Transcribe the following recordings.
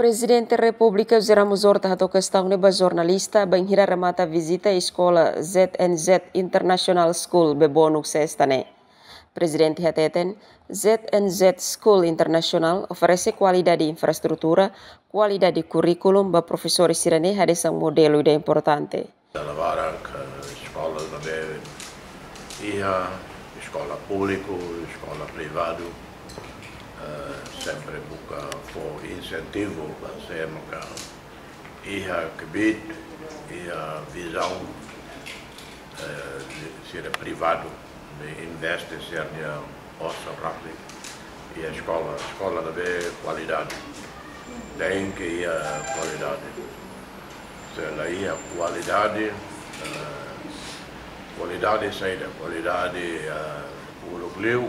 Presidente República Ramos Horta hato questão neba jornalista banhira remata visita à escola ZNZ International School bebonuk sestane. Presidente hateten ZNZ School International oferece qualidade de infraestrutura, qualidade de curriculum para professores sirane hadesang modelo ide importante. Lavorare escola também ia escola pública, escola privada, sempre busca for incentivo para sermos ia que ia visão ser privado de investe ser nossa rápido e a escola também qualidade tem que ir qualidade se ela ia qualidade saída qualidade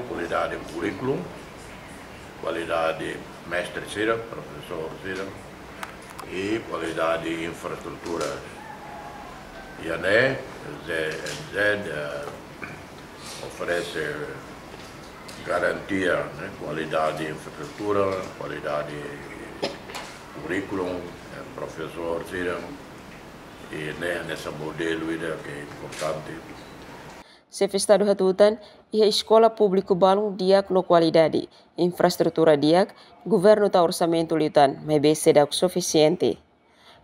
qualidade currículo qualidade mestre sira professor sira e qualidade infraestrutura e a ZNZ oferece garantia, qualidade de infraestrutura, qualidade de currículo, professor, e nesse modelo que é importante. Se festado hatutan, e a escola pública balung diak no qualidade, infraestrutura diak, governo ta orçamento liutan, mas bem dak suficiente.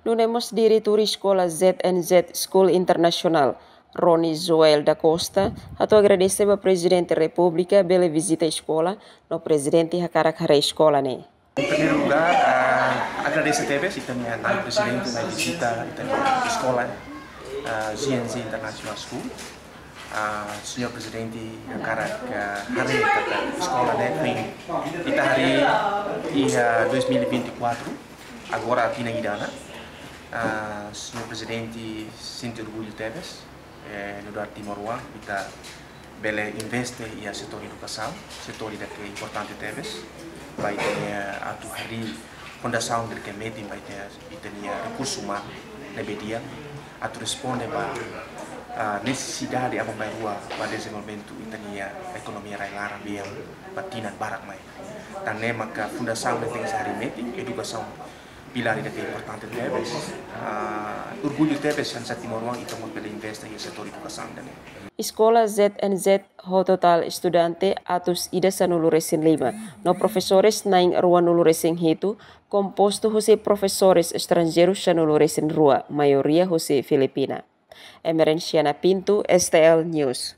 Nunemos diretor escola ZNZ School International, Rony Joel da Costa, atau agradecer ao Presidente da República pela visita à escola, no Presidente a escola né. Em primeiro lugar, agradeço a TVS e também ao Presidente na visita à escola ZNZ International School. Senhor Presidente, cara hari a escola né, kita hari em 2024, agora aqui na Idana. Senhor Presidente, sinto orgulho TVS. No lugar Timor Leste, kita bele investe e a setor educação, setor que é importante teves, vai ter a tu hari fundação que é meeting vai ter recurso humano na media, a tu responde para necessidade apa mai rua para desenvolvimento itania economia railara biang batinan barak mai. Tane maka fundação que tem hari meeting educação pilar que é importante teves, orgulho teves yang sa Timor Leste itu mau investe e setor educação também. Escola ZNZ ho total estudante atus ida sanuluresin 5. No professores naing ruan nuluresin hitu, composto hose professores estrangeiros sanuluresin rua, maioria hose Filipina. Emerenciana Pinto, STL News.